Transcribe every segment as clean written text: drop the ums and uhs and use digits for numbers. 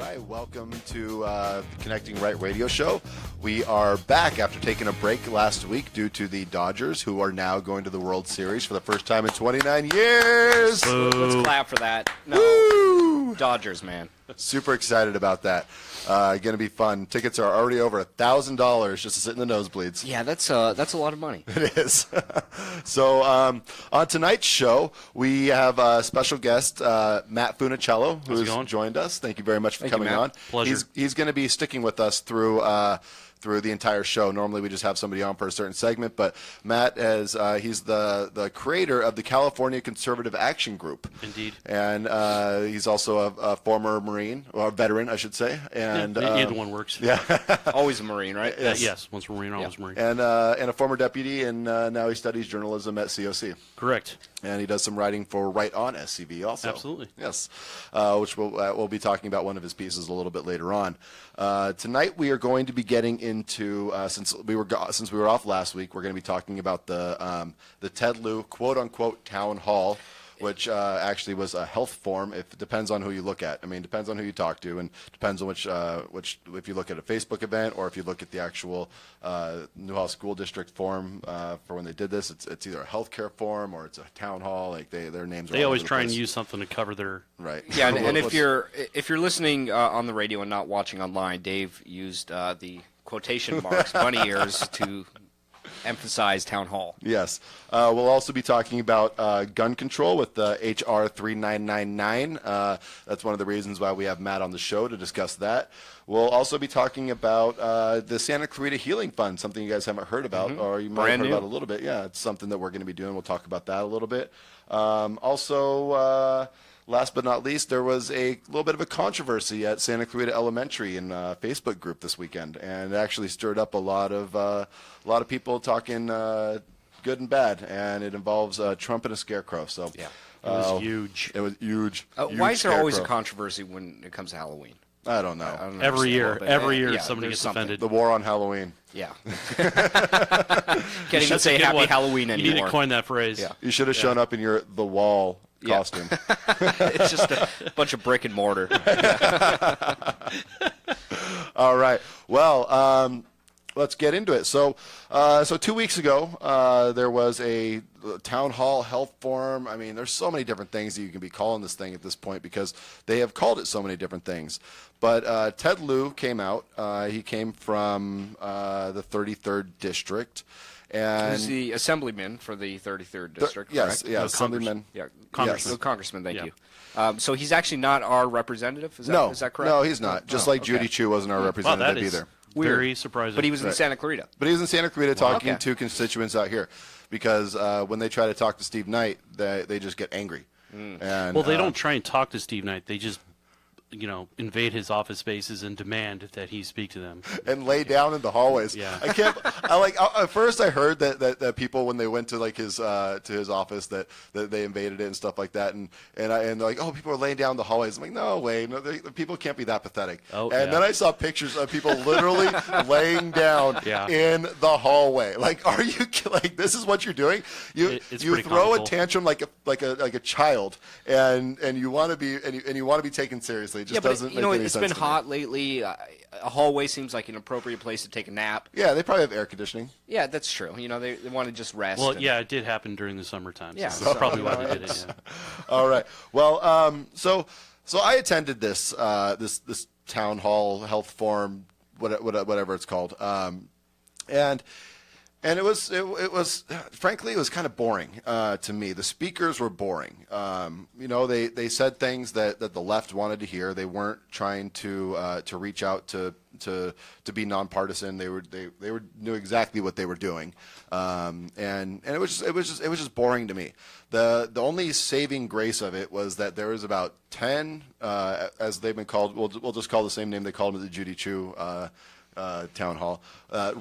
right, welcome to the Connecting Right radio show. We are back after taking a break last week due to the Dodgers, who are now going to the World Series for the first time in 29 years. Boo. Let's clap for that. No, Woo! Dodgers, man. Super excited about that. Going to be fun. Tickets are already over $1,000 just to sit in the nosebleeds. Yeah, that's a lot of money. It is. So on tonight's show, we have a special guest, Matt Funicello, who's joined us. Thank you very much for coming on. Pleasure. He's going to be sticking with us through the entire show. Normally we just have somebody on for a certain segment, but Matt he's the creator of the California Conservative Action Group. Indeed. And he's also a former Marine, or a veteran, I should say. And either one works. Yeah. Always a Marine, right? Yes, once a Marine, always a Marine. And a former deputy, and now he studies journalism at COC. Correct. And he does some writing for Right On SCV also. Absolutely. Yes, which we'll be talking about one of his pieces a little bit later on. Tonight we are going to be getting into since we were off last week, we're going to be talking about the Ted Lieu quote unquote town hall, which actually was a health forum. It depends on who you look at. I mean, it depends on who you talk to, and depends on which if you look at a Facebook event or if you look at the actual Newhall School District forum for when they did this. It's either a healthcare forum or it's a town hall. Like their names. They all always over the try and place. use something to cover their right. Yeah, and if you're listening on the radio and not watching online, Dave used the quotation marks, bunny ears, to emphasize town hall. Yes. We'll also be talking about gun control with H.R. 3999. That's one of the reasons why we have Matt on the show to discuss that. We'll also be talking about the Santa Clarita Healing Fund, something you guys haven't heard about, or you might have heard about a little bit. Yeah, it's something that we're going to be doing. We'll talk about that a little bit. Last but not least, there was a little bit of a controversy at Santa Clarita Elementary in a Facebook group this weekend, and it actually stirred up a lot of people talking good and bad, and it involves Trump and a Scarecrow. So yeah, it was huge. It was huge. Why is there always a controversy when it comes to Halloween? I don't know. Every year yeah, somebody gets offended. The war on Halloween. Yeah. Can't even say Happy Halloween anymore. You need to coin that phrase. Yeah. You should have shown up in your The Wall costume. It's just a bunch of brick and mortar. All right. Well, let's get into it. So 2 weeks ago, there was a town hall health forum. I mean, there's so many different things that you can be calling this thing at this point because they have called it so many different things. But Ted Lieu came out. He came from the 33rd District. And he's the assemblyman for the 33rd District, yes, correct? yeah, assemblyman. Yeah, Congressman. Yes. Congressman, thank you. So he's actually not our representative? Is that correct? No, he's not. Just like Judy Chu wasn't our representative either. Very surprising. But he was in Santa Clarita. But he was in Santa Clarita talking to constituents out here because when they try to talk to Steve Knight, they just get angry. And, well, they don't try and talk to Steve Knight. They just invade his office spaces and demand that he speak to them and lay down in the hallways. Yeah, at first I heard that people when they went to like his to his office that they invaded it and stuff like that, and they're like, oh, people are laying down in the hallways. I'm like, no way, no, people can't be that pathetic. Then I saw pictures of people literally laying down in the hallway. Like, are you like this is what you're doing? You throw a tantrum like a child, and you want to be taken seriously. It just doesn't make any sense. It's been hot lately. A hallway seems like an appropriate place to take a nap. Yeah, they probably have air conditioning. Yeah, that's true. They want to just rest. Well, yeah, it did happen during the summertime. Yeah, so that's probably why they did it. Yeah. All right. Well, so I attended this town hall health forum, whatever it's called, and it was frankly it was kind of boring to me. The speakers were boring. They said things that the left wanted to hear. They weren't trying to reach out to be nonpartisan. They knew exactly what they were doing, and it was just boring to me. The only saving grace of it was that there was about 10 as they've been called. We'll just call the same name they called them at the Judy Chu town hall,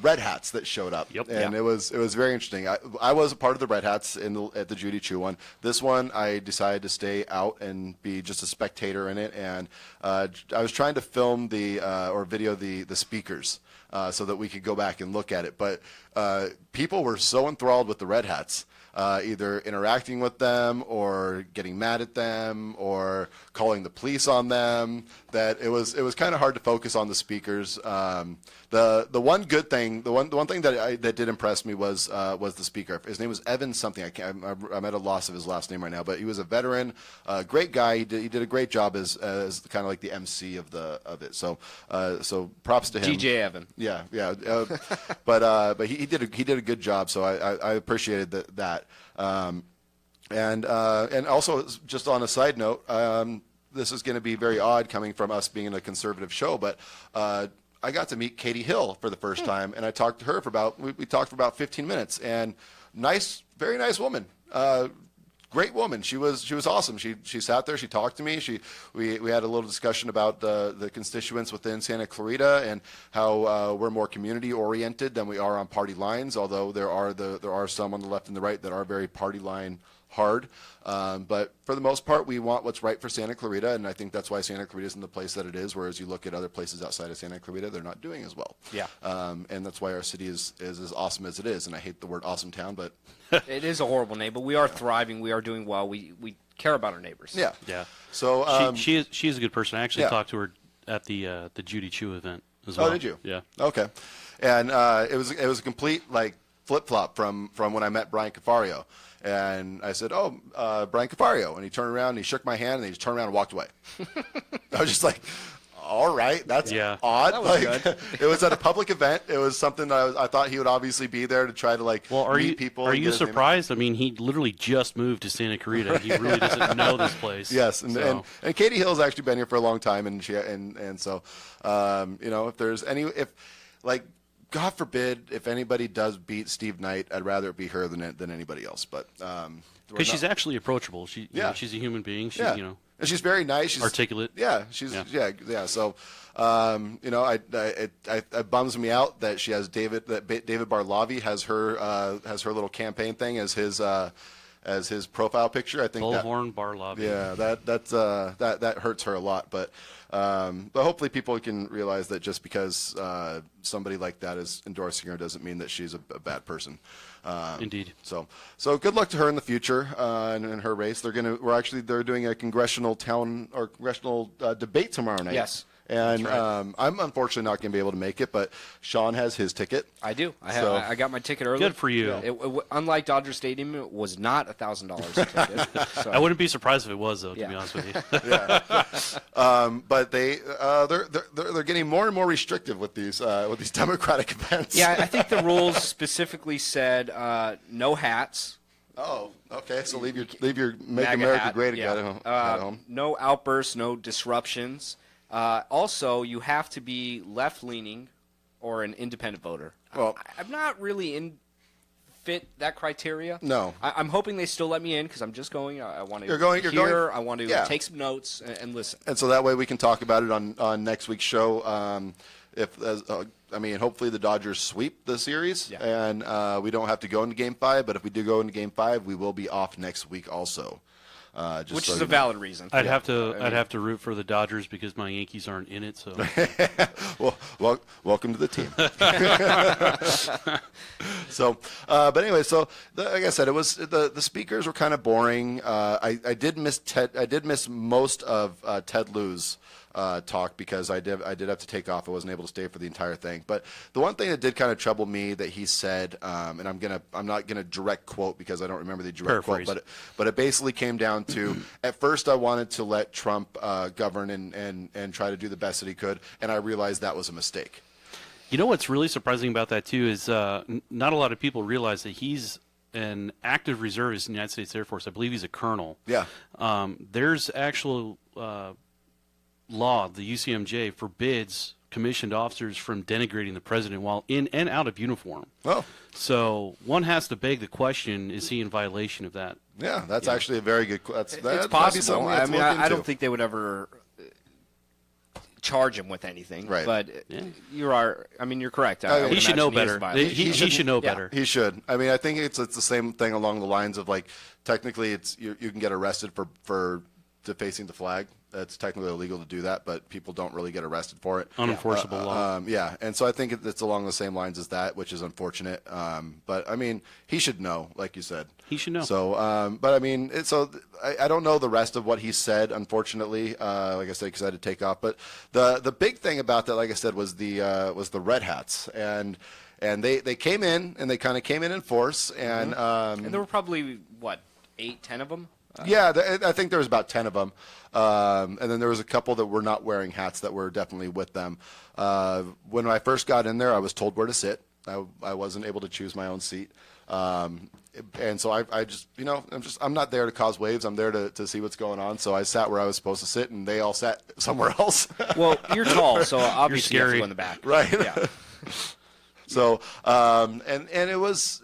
red hats that showed up. Yep. And it was very interesting. I was a part of the red hats at the Judy Chu one. This one I decided to stay out and be just a spectator in it, and I was trying to film or video the speakers so that we could go back and look at it. But people were so enthralled with the red hats. either interacting with them or getting mad at them or calling the police on them, that it was kind of hard to focus on the speakers. The one good thing, the one thing that did impress me was the speaker. His name was Evan something. I'm at a loss of his last name right now, but he was a veteran, great guy. He did a great job as kind of like the MC of it. So props to him. DJ Evan. Yeah. But he did a good job. So I appreciated that. And also, just on a side note, this is going to be very odd coming from us being a conservative show, but I got to meet Katie Hill for the first time, and I talked to her we talked for about 15 minutes, and very nice woman. Great woman. She was awesome. She sat there. She talked to me. We had a little discussion about the constituents within Santa Clarita and how we're more community oriented than we are on party lines. Although there are some on the left and the right that are very party line hard. But for the most part, we want what's right for Santa Clarita, and I think that's why Santa Clarita is in the place that it is. Whereas you look at other places outside of Santa Clarita, they're not doing as well. Yeah. And that's why our city is as awesome as it is. And I hate the word awesome town, but It is a horrible name, but we are thriving. We are doing well. We care about our neighbors. yeah. Yeah. So she is a good person. I actually yeah. talked to her at the Judy Chu event as well. Oh, did you? Yeah. Okay. And it was a complete flip flop from when I met Brian Cafario. And I said, "Oh, Brian Cafario," and he turned around and he shook my hand and he just turned around and walked away. I was just like, "All right, that's odd." That was good. It was at a public event. It was something that I thought he would obviously be there to try to meet people. Are and you get his name out. surprised? I mean, he literally just moved to Santa Clarita. He really doesn't know this place. Yes, and Katie Hill's actually been here for a long time, and so if there's God forbid, if anybody does beat Steve Knight, I'd rather it be her than anybody else. But because she's actually approachable. She's a human being. She's and she's very nice. She's articulate. Yeah, she's yeah. So it bums me out that she has David Barlavi has her little campaign thing as his profile picture. I think Bullhorn Barlavi. Yeah, that hurts her a lot. But hopefully people can realize that just because somebody like that is endorsing her doesn't mean that she's a bad person. Indeed. So good luck to her in the future in her race. They're doing a congressional debate tomorrow night. Yes. And I'm unfortunately not going to be able to make it, but Sean has his ticket. I do. I got my ticket early. Good for you. Yeah. Unlike Dodger Stadium, it was not $1,000 ticket. So. I wouldn't be surprised if it was, though. To be honest with you. Yeah. But they're getting more and more restrictive with these Democratic events. Yeah, I think the rules specifically said no hats. Oh, okay. So leave your Make MAGA America hat. Great Yeah. Again at home. No outbursts, no disruptions. Also, you have to be left-leaning or an independent voter. Well, I'm not really fit that criteria. No. I'm hoping they still let me in because I'm just going. I want to You're going. I want to Yeah. take some notes and listen. And so that way we can talk about it on next week's show. Hopefully the Dodgers sweep the series, and we don't have to go into Game 5. But if we do go into Game 5, we will be off next week also. Which is a valid reason. I'd have to root for the Dodgers because my Yankees aren't in it. So, well, welcome to the team. So, but anyway, like I said, it was the speakers were kind of boring. I did miss Ted. I did miss most of Ted Lieu's talk because I did have to take off. I wasn't able to stay for the entire thing. But the one thing that did kind of trouble me that he said, and I'm not gonna direct quote because I don't remember the direct Paraphrase. quote, but it basically came down to at first I wanted to let Trump govern and try to do the best that he could, and I realized that was a mistake. You know what's really surprising about that too is not a lot of people realize that he's an active reservist in the United States Air Force. I believe he's a colonel. Yeah. There's actual law, the UCMJ forbids commissioned officers from denigrating the president while in and out of uniform. Oh. So one has to beg the question: is he in violation of that? Yeah, that's actually a very good. It's possible. I don't think they would ever charge him with anything. Right. But you're correct. He should know better. He should know better. He should. I think it's the same thing along the lines of technically you can get arrested for defacing the flag. it's technically illegal to do that, but people don't really get arrested for it. Unenforceable law. Yeah, and so I think it's along the same lines as that, which is unfortunate. But I mean, he should know, like you said. He should know. So, but I mean, I don't know the rest of what he said, unfortunately. Like I said, because I had to take off. But the big thing about that, like I said, was the red hats, and they came in, and they kind of came in force, and there were probably what, 8, 10 of them. Yeah, I think there was about 10 of them, and then there was a couple that were not wearing hats that were definitely with them. When I first got in there, I was told where to sit. I wasn't able to choose my own seat, and so I just, I'm not there to cause waves. I'm there to see what's going on. So I sat where I was supposed to sit, and they all sat somewhere else. Well, you're tall, so obviously you have to scary. go in the back. Right. Yeah. So, and it was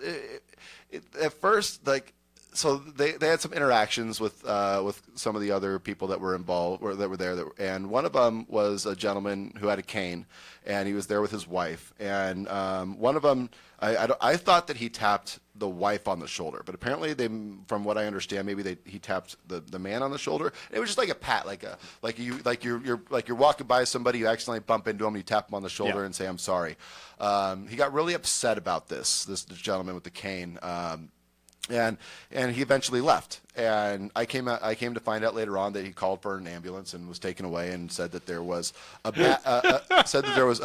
at first like. So they had some interactions with some of the other people that were involved or that were there, and one of them was a gentleman who had a cane, and he was there with his wife. And one of them, I thought that he tapped the wife on the shoulder, but apparently from what I understand, maybe he tapped the man on the shoulder. It was just like a pat, like you're walking by somebody, you accidentally bump into him, you tap him on the shoulder and say I'm sorry. He got really upset about this gentleman with the cane. And he eventually left. And I came to find out later on that he called for an ambulance and was taken away and said that there was a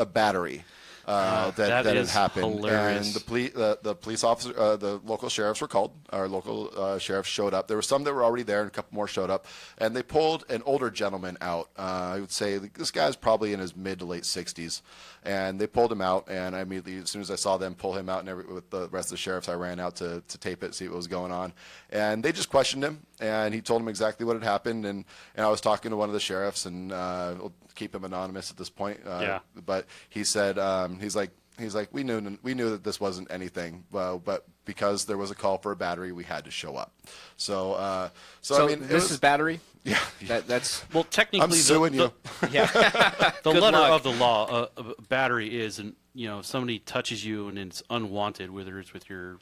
battery that had happened. Hilarious. And the police officer, the local sheriffs were called. Our local sheriffs showed up. There were some that were already there, and a couple more showed up. And they pulled an older gentleman out. I would say this guy's probably in his mid to late 60s. And they pulled him out, and I immediately, as soon as I saw them pull him out, and with the rest of the sheriffs, I ran out to tape it, see what was going on. And they just questioned him, and he told them exactly what had happened. And I was talking to one of the sheriffs, and we'll keep him anonymous at this point. But he said, he's like, we knew that this wasn't anything, but because there was a call for a battery, we had to show up. So I mean, this is battery. Yeah, That's well, technically, I'm suing you. Yeah. The Good letter luck. of the law, a battery is, and if somebody touches you and it's unwanted, whether it's with your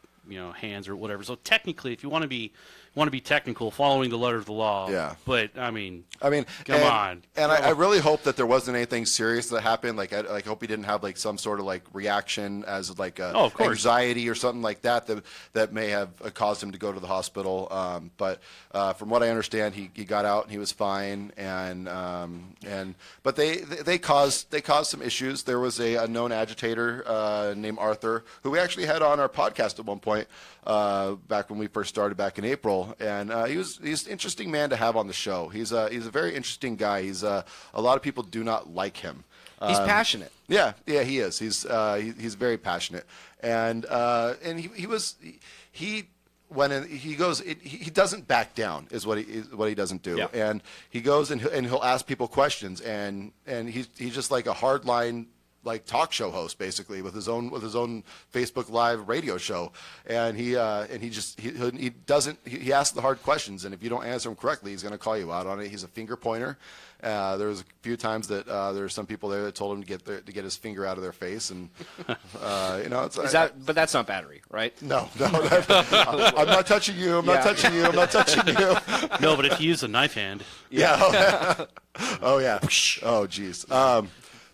hands or whatever. So technically, if you want to be technical, following the letter of the law. Yeah. But I mean, come on. And I really hope that there wasn't anything serious that happened. Like I hope he didn't have like some sort of like reaction as like anxiety or something like that may have caused him to go to the hospital. But from what I understand, he got out and he was fine. But they caused some issues. There was a known agitator named Arthur who we actually had on our podcast at one point back when we first started back in April. And he's an interesting man to have on the show. He's a very interesting guy. A lot of people do not like him. He's passionate. Yeah, he is. He's very passionate, and he doesn't back down is what he doesn't do. Yeah. And he goes and he'll ask people questions, and he's just like a hardline like talk show host basically with his own Facebook Live radio show, and he asks the hard questions, and if you don't answer him correctly, he's going to call you out on it. He's a finger pointer. There was a few times that there were some people there that told him to get his finger out of their face, and but that's not battery, right? No, I'm not touching you. I'm not touching you. I'm not touching you. No, but if you use a knife hand, yeah. Oh yeah. Oh geez.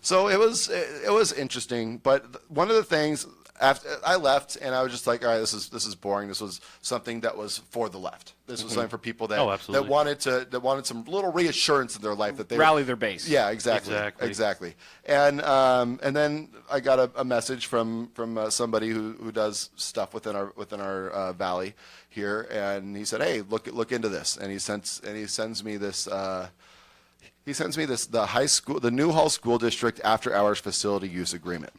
So it was interesting, but one of the things after I left, and I was just like, all right, this is boring. This was something that was for the left. This was something for people that wanted some little reassurance in their life that they rally their base. Yeah, exactly. And then I got a message from somebody who does stuff within our valley here, and he said, hey, look into this, and he sends me this. He sends me the Newhall School District After Hours Facility Use Agreement.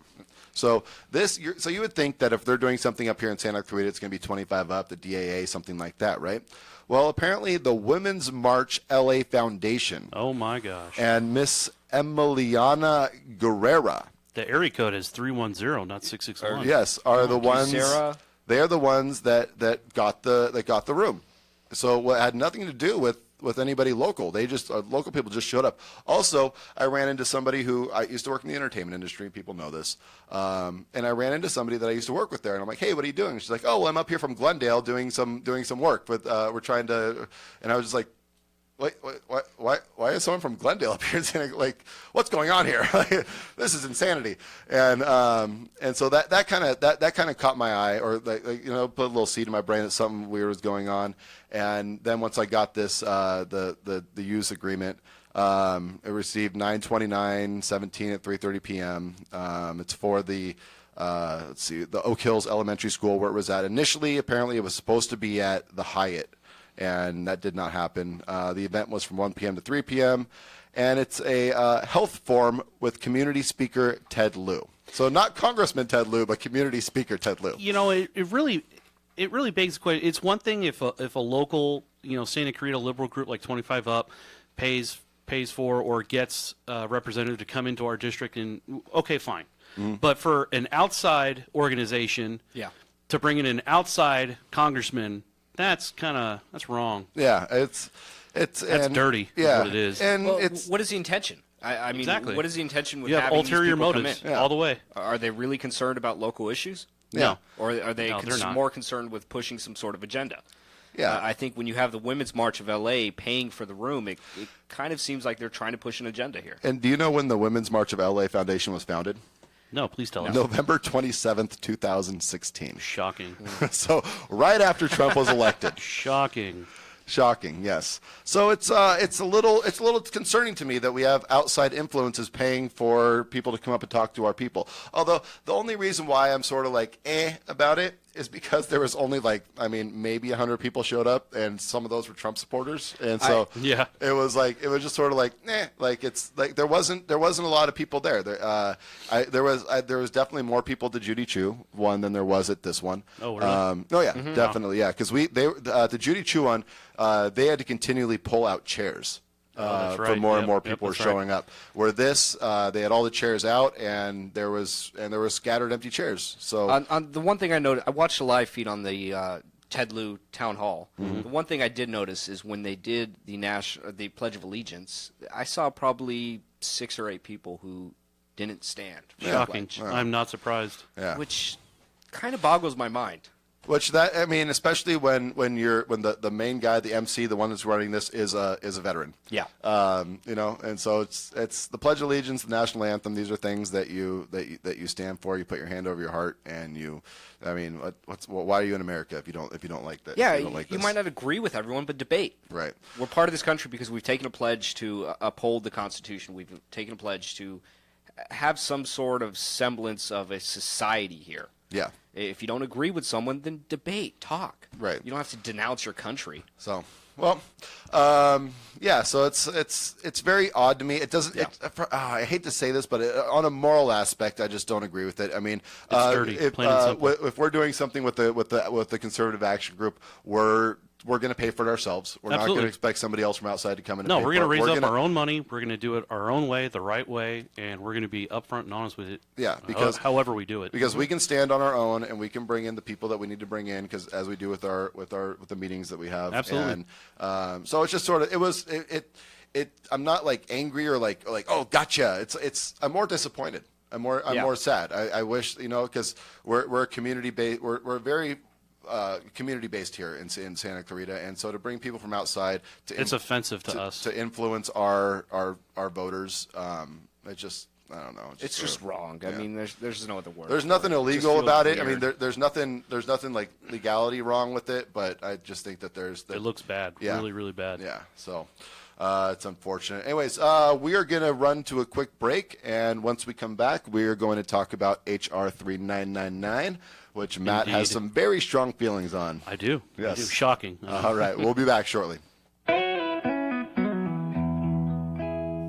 So you would think that if they're doing something up here in Santa Clarita, it's going to be 25 up, the DAA, something like that, right? Well, apparently the Women's March LA Foundation. Oh my gosh. And Miss Emiliana Guerrera. The area code is 310, not 661. Yes, are the ones. Sarah. They are the ones that got the room. So it had nothing to do with anybody local. They just local people just showed up. Also, I ran into somebody who I used to work in the entertainment industry. People know this, and I ran into somebody that I used to work with there, and I'm like, "Hey, what are you doing?" She's like, "Oh, well, I'm up here from Glendale doing some work, but we're trying to." And I was just like, why is someone from Glendale up here saying, like, what's going on here? This is insanity. And so that kind of caught my eye, or like, put a little seed in my brain that something weird was going on. And then once I got this, the use agreement, it received 9/29/17 at 3:30 p.m. It's for the the Oak Hills Elementary School where it was at. Initially, apparently, it was supposed to be at the Hyatt, and that did not happen. The event was from 1 p.m. to 3 p.m., and it's a health forum with community speaker Ted Lieu. So not Congressman Ted Lieu, but community speaker Ted Lieu. It really begs the question. It's one thing if a local, Santa Clarita liberal group like 25 Up pays for or gets a representative to come into our district, and okay, fine. Mm-hmm. But for an outside organization to bring in an outside congressman, that's wrong. Yeah, that's dirty. Yeah, is what it is. And what is the intention? I mean, exactly. What is the intention with you have having ulterior these people motives come in? all the way? Are they really concerned about local issues? No. Or are they they're not. more concerned with pushing some sort of agenda? Yeah. I think when you have the Women's March of L.A. paying for the room, it kind of seems like they're trying to push an agenda here. And do you know when the Women's March of L.A. Foundation was founded? No, please tell us. November 27th, 2016. Shocking. So right after Trump was elected. Shocking, yes. So it's a little concerning to me that we have outside influences paying for people to come up and talk to our people. Although the only reason why I'm sort of like about it is because there was only maybe 100 people showed up, and some of those were Trump supporters, and so it was just sort of like it's like there wasn't a lot of people there. There was definitely more people to Judy Chu one than there was at this one. Oh, really? Mm-hmm. Definitely, yeah, because the Judy Chu one, they had to continually pull out chairs. That's right. For more and more people were that's showing up. Where this, they had all the chairs out, and there was scattered empty chairs. So on the one thing I noticed, I watched a live feed on the Ted Lieu town hall. Mm-hmm. The one thing I did notice is when they did the Pledge of Allegiance, I saw probably 6 or 8 people who didn't stand. Shocking. I'm not surprised. Yeah. Which kind of boggles my mind. Especially when the main guy, the MC, the one that's running this is a veteran. Yeah. And so it's the Pledge of Allegiance, the national anthem. These are things that you stand for. You put your hand over your heart, and why are you in America if you don't like that? Yeah, you might not agree with everyone, but debate. Right. We're part of this country because we've taken a pledge to uphold the Constitution. We've taken a pledge to have some sort of semblance of a society here. Yeah. If you don't agree with someone, then debate, talk. Right. You don't have to denounce your country. So, So it's very odd to me. It doesn't. Yeah. I hate to say this, but on a moral aspect, I just don't agree with it. I mean, it's dirty. If we're doing something with the Conservative Action Group, we're going to pay for it ourselves. We're not going to expect somebody else from outside to come in and pay for it. No, we're going to raise up our own money. We're going to do it our own way, the right way, and we're going to be upfront and honest with it. Yeah, because however we do it. Because we can stand on our own, and we can bring in the people that we need to bring in, because as we do with the meetings that we have. Absolutely. And so it's just sort of I'm not like angry or like oh gotcha. I'm more disappointed. I'm more sad. I wish because we're a community based. We're very community-based here in Santa Clarita, and so to bring people from outside it's offensive to us to influence our voters. It just I don't know. It's just wrong. Yeah. I mean, there's no other word. There's nothing illegal about it. Weird. I mean, there's nothing like legality wrong with it, but I just think that it looks bad. Yeah. Really, really bad. Yeah. So. It's unfortunate. Anyways, we are going to run to a quick break, and once we come back, we are going to talk about H.R. 3999, which Matt has some very strong feelings on. I do. Yes. I do. Shocking. All right. We'll be back shortly.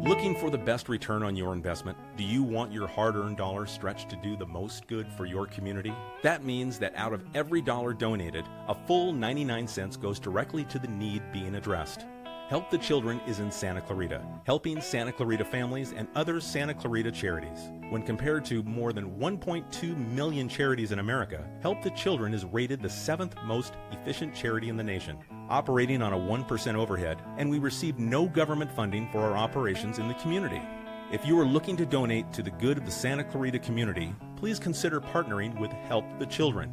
Looking for the best return on your investment? Do you want your hard-earned dollars stretched to do the most good for your community? That means that out of every dollar donated, a full 99 cents goes directly to the need being addressed. Help the Children is in Santa Clarita, helping Santa Clarita families and other Santa Clarita charities. When compared to more than 1.2 million charities in America, Help the Children is rated the 7th most efficient charity in the nation, operating on a 1% overhead, and we receive no government funding for our operations in the community. If you are looking to donate to the good of the Santa Clarita community, please consider partnering with Help the Children.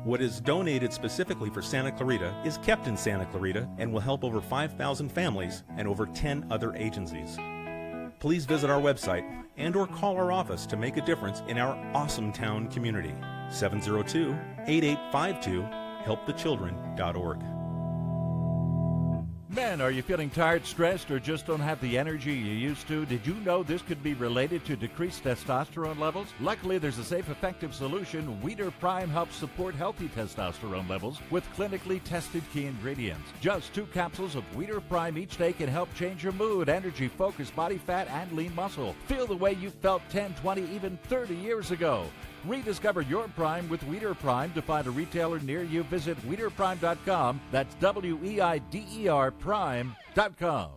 What is donated specifically for Santa Clarita is kept in Santa Clarita and will help over 5,000 families and over 10 other agencies. Please visit our website and or call our office to make a difference in our awesome town community. 702-8852, helpthechildren.org. Men, are you feeling tired, stressed, or just don't have the energy you used to? Did you know this could be related to decreased testosterone levels? Luckily, there's a safe, effective solution. Weeder Prime helps support healthy testosterone levels with clinically tested key ingredients. Just 2 capsules of Weeder Prime each day can help change your mood, energy, focus, body fat, and lean muscle. Feel the way you felt 10, 20, even 30 years ago. Rediscover your Prime with Weeder Prime. To find a retailer near you, visit WeederPrime.com. That's WEIDER Prime.com.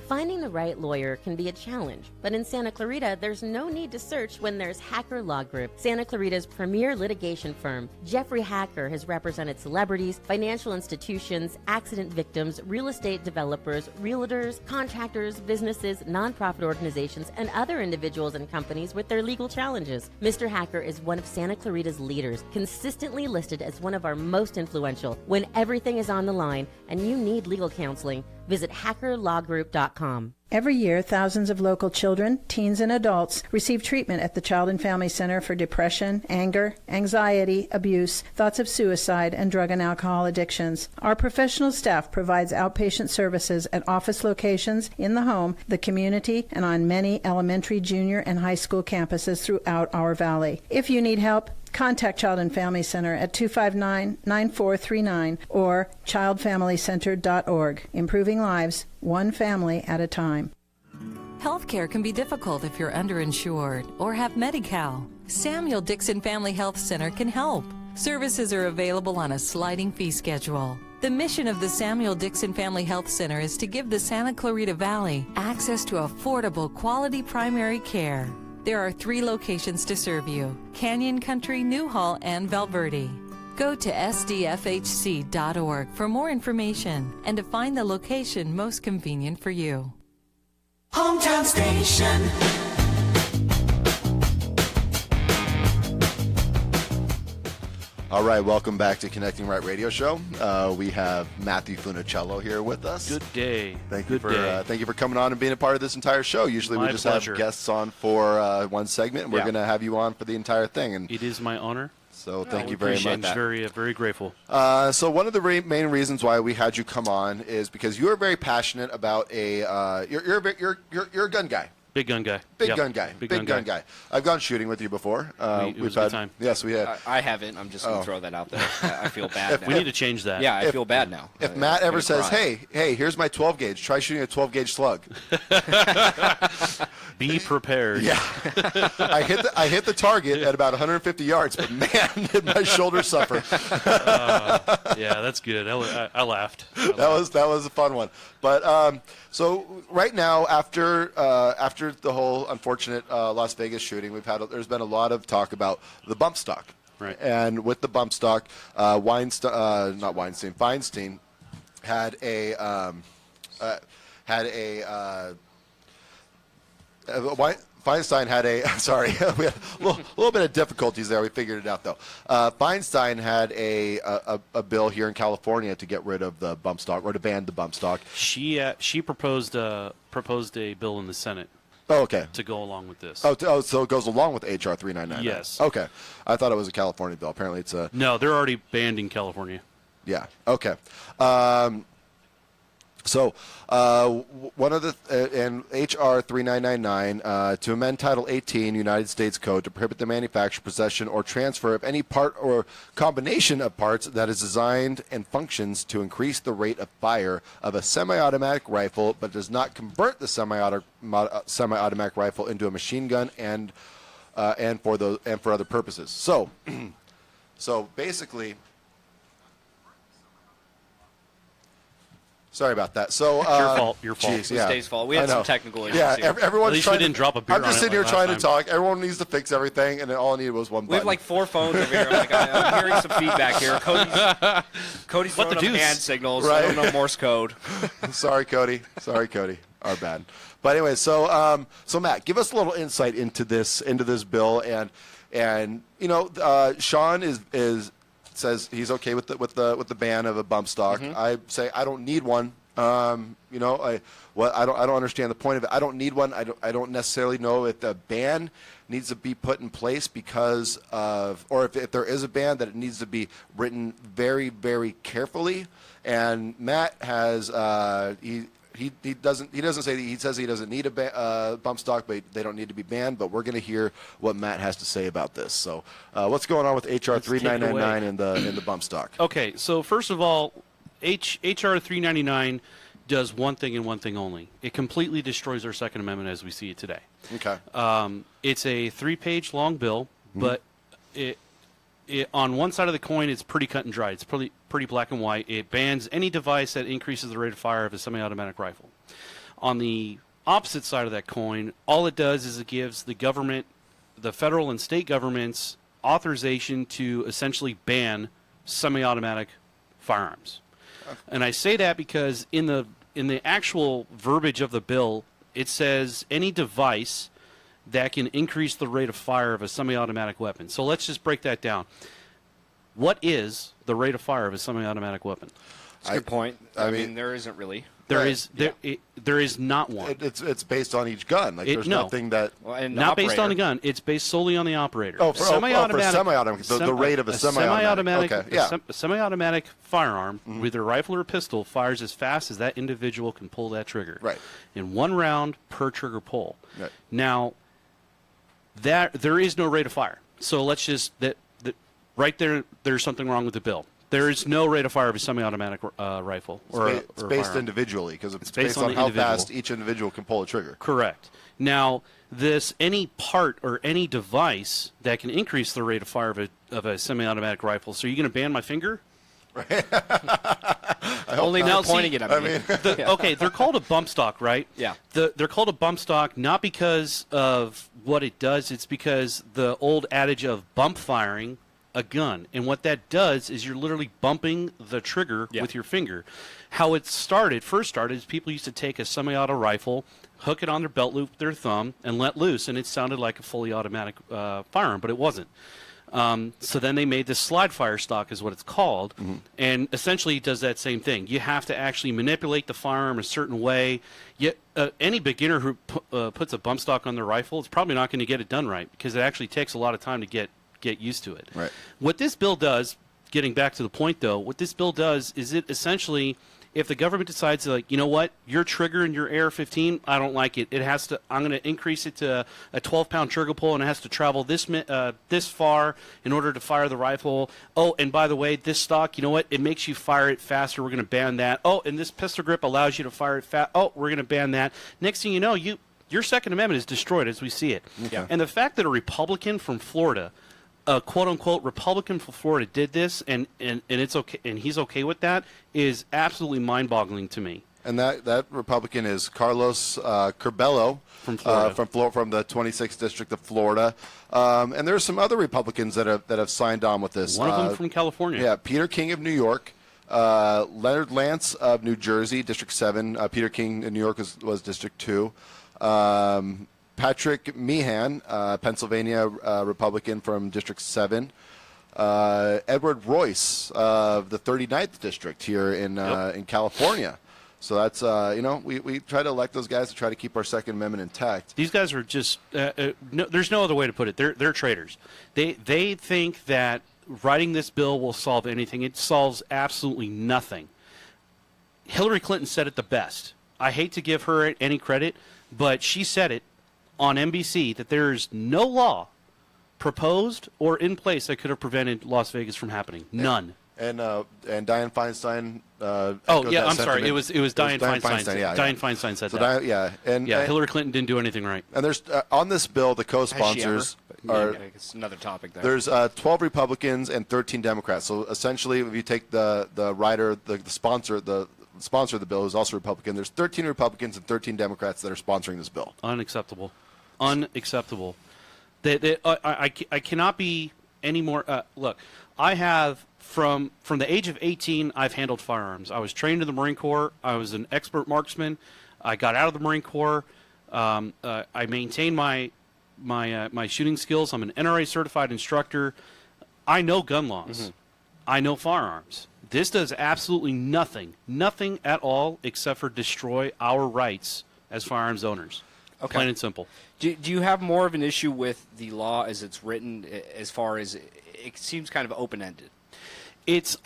Finding the right lawyer can be a challenge, but in Santa Clarita, there's no need to search when there's Hacker Law Group, Santa Clarita's premier litigation firm. Jeffrey Hacker has represented celebrities, financial institutions, accident victims, real estate developers, realtors, contractors, businesses, nonprofit organizations, and other individuals and companies with their legal challenges. Mr. Hacker is one of Santa Clarita's leaders, consistently listed as one of our most influential. When everything is on the line and you need legal counseling, visit hackerlawgroup.com. Every year, thousands of local children, teens, and adults receive treatment at the Child and Family Center for depression, anger, anxiety, abuse, thoughts of suicide, and drug and alcohol addictions. Our professional staff provides outpatient services at office locations, in the home, the community, and on many elementary, junior, and high school campuses throughout our valley. If you need help, contact Child and Family Center at 259-9439 or childfamilycenter.org. Improving lives, one family at a time. Healthcare can be difficult if you're underinsured or have Medi-Cal. Samuel Dixon Family Health Center can help. Services are available on a sliding fee schedule. The mission of the Samuel Dixon Family Health Center is to give the Santa Clarita Valley access to affordable, quality primary care. There are 3 locations to serve you: Canyon Country, Newhall, and Valverde. Go to sdfhc.org for more information and to find the location most convenient for you. Hometown Station. All right, welcome back to Connecting Right Radio Show. We have Matthew Funicello here with us. Good day. Thank you for coming on and being a part of this entire show. Usually we just have guests on for one segment, and we're going to have you on for the entire thing. And it is my honor. So thank you very much. I'm very grateful. So one of the main reasons why we had you come on is because you are very passionate about you're a gun guy. Big gun guy. Big gun guy. I've gone shooting with you before. We've had time. Yes, we had. I haven't. I'm just going to throw that out there. I feel bad now. We need to change that. Yeah, I feel bad now. If Matt ever says, hey, here's my 12 gauge, try shooting a 12 gauge slug. Be prepared. Yeah. I hit the target at about 150 yards, but man, did my shoulder suffer. Yeah, that's good. I laughed. That was a fun one. But so right now, after the whole unfortunate Las Vegas shooting, there's been a lot of talk about the bump stock. Right. And with the bump stock, Feinstein had Feinstein had a sorry, we had a little bit of difficulties there. We figured it out though. Feinstein had a bill here in California to get rid of the bump stock or to ban the bump stock. She proposed a bill in the Senate. Oh, okay. To go along with this. So it goes along with HR 3999. Yes. Okay. I thought it was a California bill. Apparently it's a... No, they're already banned in California. Yeah. Okay. So one of the in HR 3999 to amend Title 18 United States Code to prohibit the manufacture, possession, or transfer of any part or combination of parts that is designed and functions to increase the rate of fire of a semi-automatic rifle, but does not convert the semi-automatic rifle into a machine gun and for other purposes. So basically. Sorry about that. So your fault. Geez, yeah. It's Dave's fault. We had some technical issues. Yeah, here. everyone's At least trying we didn't drop a beer I'm just on sitting it here trying to time. talk. Everyone needs to fix everything, and all I needed was one button. We have like 4 phones over here. I'm hearing some feedback here. Cody's throwing up hand signals. Right. I don't know Morse code. Sorry, Cody. Our bad. But anyway, so Matt, give us a little insight into this bill, and Sean is says he's okay with the ban of a bump stock. I say I don't need one. You know, I don't understand the point of it. I don't need one. I don't necessarily know if the ban needs to be put in place because of, or if there is a ban, that it needs to be written very, very carefully. And Matt has he doesn't say that, he says he doesn't need a bump stock, but they don't need to be banned. But we're going to hear what Matt has to say about this. So what's going on with HR 3999 and the bump stock? Okay, so first of all, HR 399 does one thing and one thing only. It completely destroys our Second Amendment as we see it today. Okay. It's a 3-page long bill, but it on one side of the coin, it's pretty cut and dry. It's pretty black and white. It bans any device that increases the rate of fire of a semi-automatic rifle. On the opposite side of that coin, all it does is it gives the government, the federal and state governments, authorization to essentially ban semi-automatic firearms. And I say that because in the actual verbiage of the bill, it says any device that can increase the rate of fire of a semi-automatic weapon. So let's just break that down. What is the rate of fire of a semi-automatic weapon? That's a good point. I mean, there isn't really. There is not one. It's based on each gun. Like there's nothing that. Well, not based on the gun. It's based solely on the operator. For semi-automatic. The rate of a semi-automatic. Okay, yeah. A semi-automatic firearm, whether rifle or pistol, fires as fast as that individual can pull that trigger. Right. In one round per trigger pull. Right. Now, there is no rate of fire. So let's just right there. There's something wrong with the bill. There is no rate of fire of a semi-automatic rifle. It's based individually because it's based on how fast each individual can pull a trigger. Correct. Now, any part or any device that can increase the rate of fire of a semi-automatic rifle. So you're going to ban my finger? Only now pointing it at me. Okay, they're called a bump stock, right? Yeah. They're called a bump stock not because of what it does. It's because the old adage of bump firing a gun, and what that does is you're literally bumping the trigger with your finger. How it first started is people used to take a semi-auto rifle, hook it on their belt loop with their thumb, and let loose, and it sounded like a fully automatic firearm, but it wasn't. So then they made this slide fire stock is what it's called, and essentially it does that same thing. You have to actually manipulate the firearm a certain way. Yet any beginner who puts a bump stock on their rifle is probably not going to get it done right because it actually takes a lot of time to get used to it. Right. What this bill does, getting back to the point though, what this bill does is it essentially, if the government decides like, you know what, your trigger in your AR-15, I don't like it. I'm going to increase it to a 12-pound trigger pull, and it has to travel this far in order to fire the rifle. Oh, and by the way, this stock, you know what, it makes you fire it faster. We're going to ban that. Oh, and this pistol grip allows you to fire it fast. Oh, we're going to ban that. Next thing you know, your Second Amendment is destroyed as we see it. Yeah. And the fact that a Republican from Florida, a quote-unquote Republican from Florida did this, and it's okay, and he's okay with that, is absolutely mind-boggling to me. And that Republican is Carlos Curbelo from Florida, from the 26th district of Florida. And there's some other Republicans that have signed on with this. One of them from California. Yeah, Peter King of New York, Leonard Lance of New Jersey, District 7. Peter King in New York was District 2. Patrick Meehan, Pennsylvania Republican from District 7. Edward Royce of the 39th District here in California. So that's, we try to elect those guys to try to keep our Second Amendment intact. These guys are just, there's no other way to put it. They're traitors. They think that writing this bill will solve anything. It solves absolutely nothing. Hillary Clinton said it the best. I hate to give her any credit, but she said it on NBC that there is no law proposed or in place that could have prevented Las Vegas from happening. None. And Dianne Feinstein. I'm sorry. It was Dianne Feinstein. Yeah, Dianne Feinstein said that. And Hillary Clinton didn't do anything right. And there's on this bill, the co-sponsors are. It's another topic there. There's 12 Republicans and 13 Democrats. So essentially, if you take the writer, the sponsor of the bill, who's also Republican, there's 13 Republicans and 13 Democrats that are sponsoring this bill. Unacceptable. I cannot be any more. Look, I have from the age of 18, I've handled firearms. I was trained in the Marine Corps. I was an expert marksman. I got out of the Marine Corps. I maintain my shooting skills. I'm an NRA certified instructor. I know gun laws. I know firearms. This does absolutely nothing at all, except for destroy our rights as firearms owners. Okay. Plain and simple. Do you have more of an issue with the law as it's written, as far as it seems kind of open-ended? Here's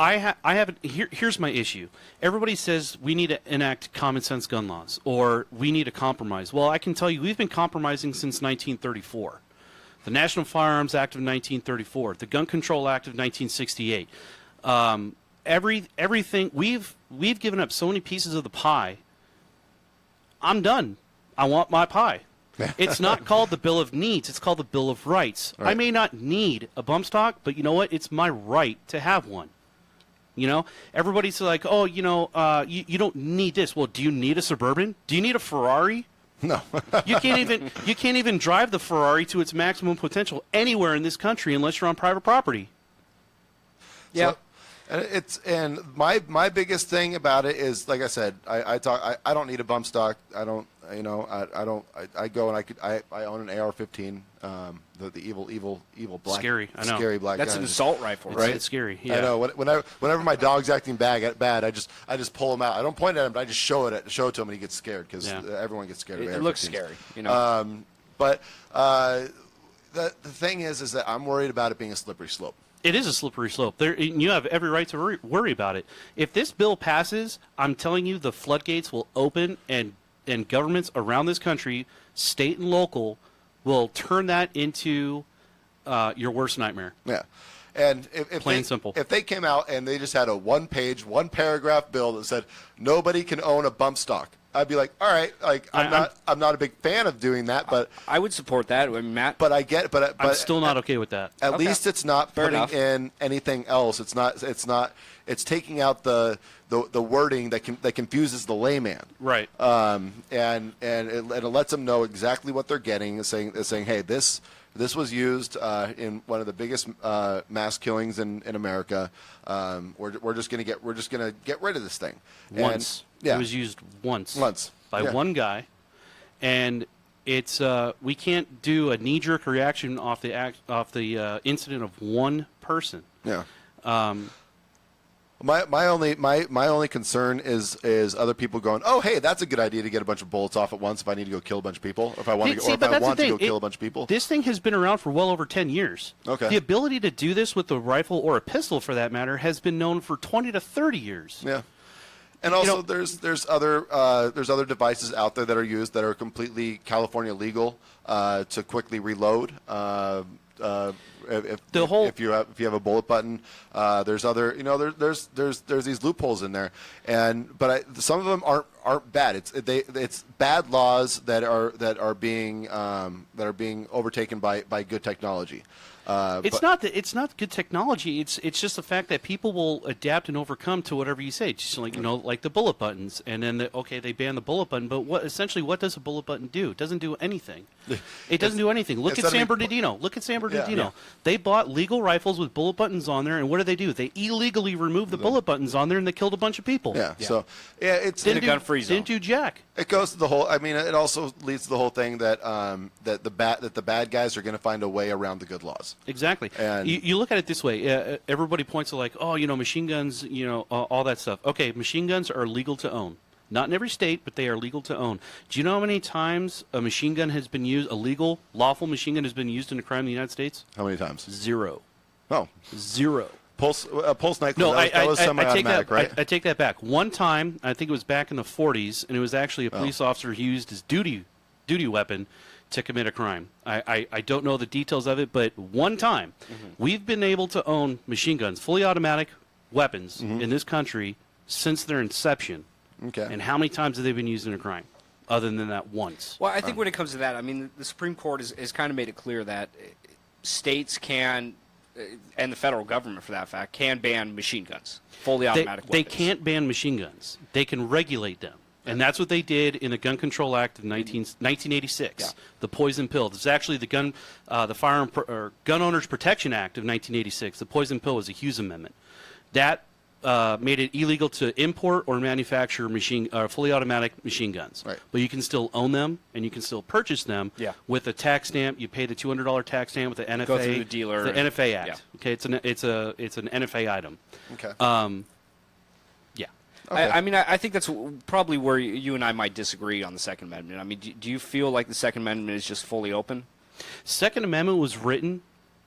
my issue. Everybody says we need to enact common sense gun laws, or we need to compromise. Well, I can tell you we've been compromising since 1934. The National Firearms Act of 1934, the Gun Control Act of 1968. Everything we've given up so many pieces of the pie. I'm done. I want my pie. It's not called the Bill of Needs. It's called the Bill of Rights. Right. I may not need a bump stock, but you know what? It's my right to have one. You know, everybody's like, oh, you don't need this. Well, do you need a Suburban? Do you need a Ferrari? No. You can't even drive the Ferrari to its maximum potential anywhere in this country unless you're on private property. Yeah. So, and my biggest thing about it is, like I said, I don't need a bump stock. I go and I own an AR-15, the evil black. Scary, I know. Scary black. That's gun. an assault rifle, It's, right? It's scary. Yeah. I know. Whenever my dog's acting bad, I just pull him out. I don't point at him, but I just show it to him, and he gets scared because everyone gets scared. It of looks AR-15s. scary, you know. But the thing is that I'm worried about it being a slippery slope. It is a slippery slope. You have every right to worry about it. If this bill passes, I'm telling you the floodgates will open, and governments around this country, state and local, will turn that into your worst nightmare. Yeah. And if Plain and simple. If they came out and they just had a one-page, one-paragraph bill that said nobody can own a bump stock, I'd be like, all right, like I'm not a big fan of doing that, but I would support that, I mean, Matt. but I get, but I'm still not okay with that. At Okay. least it's not Fair putting enough. in anything else. It's taking out the wording that confuses the layman. Right. And it lets them know exactly what they're getting. It's saying, hey, this was used in one of the biggest mass killings in America. We're just gonna get rid of this thing. Once. Yeah. It was used once. Once. By Yeah. one guy, and it's we can't do a knee-jerk reaction off the incident of one person. Yeah. My only concern is other people going, oh, hey, that's a good idea to get a bunch of bullets off at once if I need to go kill a bunch of people, or if I want to go kill a bunch of people. This thing has been around for well over 10 years. Okay. The ability to do this with a rifle or a pistol, for that matter, has been known for 20 to 30 years. Yeah. And also, there's other devices out there that are used that are completely California legal to quickly reload. If you have a bullet button, there's there's these loopholes in there, but some of them aren't bad. It's bad laws that are being overtaken by good technology. It's not good technology. It's just the fact that people will adapt and overcome to whatever you say. Just like like the bullet buttons, and then they ban the bullet button. But what does a bullet button do? It doesn't do anything. It doesn't do anything. Look at San Bernardino. Look at San Bernardino. Yeah. They bought legal rifles with bullet buttons on there, and what do? They illegally removed the bullet buttons on there, and they killed a bunch of people. Yeah. So it's gun-free zone. Didn't do jack. It goes to the whole. I mean, it also leads to the whole thing that the bad guys are going to find a way around the good laws. Exactly. And you look at it this way. Everybody points to machine guns, all that stuff. Okay, machine guns are legal to own. Not in every state, but they are legal to own. Do you know how many times a machine gun has been used, a legal, lawful machine gun has been used in a crime in the United States? How many times? 0. Oh, 0. Pulse nightclub. No, that was I take semi-automatic, that. right? I take that back. One time, I think it was back in the 40s, and it was actually a police officer who used his duty weapon to commit a crime. I don't know the details of it, but one time, we've been able to own machine guns, fully automatic weapons in this country since their inception. Okay. And how many times have they been used in a crime? Other than that once. Well, I think when it comes to that, I mean, the Supreme Court has kind of made it clear that states can, and the federal government for that fact, can ban machine guns, fully automatic weapons. They can't ban machine guns. They can regulate them. And that's what they did in the Gun Control Act of 1986, Yeah. the poison pill. It's actually the Gun Owners Protection Act of 1986. The poison pill was a Hughes Amendment. That made it illegal to import or manufacture fully automatic machine guns. Right. But you can still own them and you can still purchase them with a tax stamp. You pay the $200 tax stamp with the NFA. Go through the dealer. The NFA Act. Yeah. Okay, it's an NFA item. Okay. Yeah. Okay. I mean, I think that's probably where you and I might disagree on the Second Amendment. I mean, do you feel like the Second Amendment is just fully open? Second Amendment was written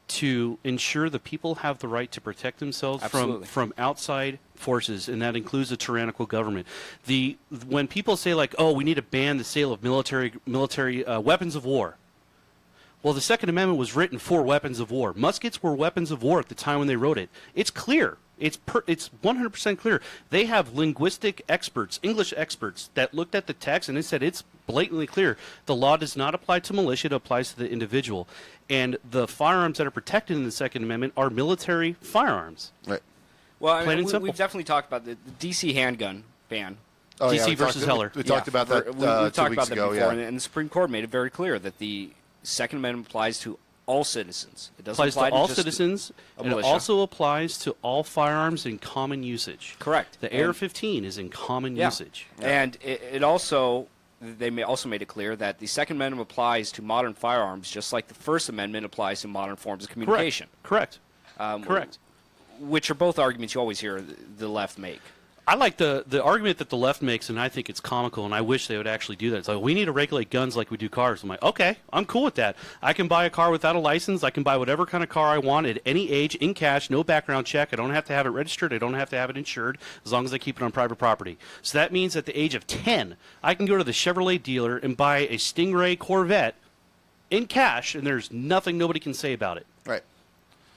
to ensure the people have the right to protect themselves from outside forces, and that includes a tyrannical government. When people say like, "Oh, we need to ban the sale of military weapons of war," well, the Second Amendment was written for weapons of war. Muskets were weapons of war at the time when they wrote it. It's clear. It's 100% clear. They have linguistic experts, English experts, that looked at the text and they said it's blatantly clear. The law does not apply to militia; it applies to the individual. And the firearms that are protected in the Second Amendment are military firearms. Right. Well, I Plain mean, and simple. we've definitely talked about the DC handgun ban. Oh, DC we versus talked, Heller. We talked about that we've 2 talked weeks about that ago. before, Yeah. and the Supreme Court made it very clear that the Second Amendment applies to all citizens. It doesn't Applies apply to all just citizens, a and it militia. also applies to all firearms in common usage. Correct. The And- AR-15 is in common Yeah. usage. And it also, also made it clear that the Second Amendment applies to modern firearms just like the First Amendment applies to modern forms of communication. Correct. Correct. Which are both arguments you always hear the left make. I like the argument that the left makes, and I think it's comical, and I wish they would actually do that. It's like, we need to regulate guns like we do cars. I'm like, okay, I'm cool with that. I can buy a car without a license. I can buy whatever kind of car I want at any age, in cash, no background check. I don't have to have it registered. I don't have to have it insured, as long as I keep it on private property. So that means at the age of 10, I can go to the Chevrolet dealer and buy a Stingray Corvette in cash, and there's nothing nobody can say about it. Right.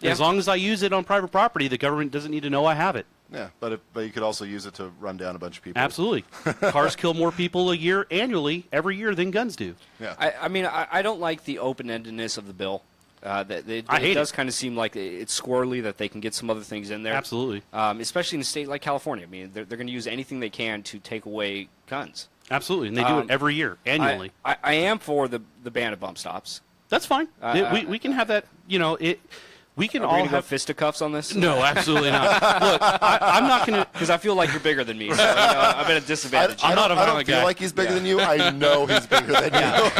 As long as I use it on private property, the government doesn't need to know I have it. Yeah, but you could also use it to run down a bunch of people. Absolutely. Cars kill more people annually, every year than guns do. Yeah. I mean, I don't like the open-endedness of the bill. It does kind of seem like it's squirrely that they can get some other things in there. Absolutely. Especially in a state like California. I mean, they're going to use anything they can to take away guns. Absolutely, and they do it every year, annually. I am for the ban of bump stops. That's fine. We can have that, we can Are we all going to go have fisticuffs on this? No, absolutely not. Look, I'm not going to, because I feel like you're bigger than me. So, I'm at a disadvantage. I'm not a I don't violent feel guy. like he's bigger than you. I know he's bigger than you.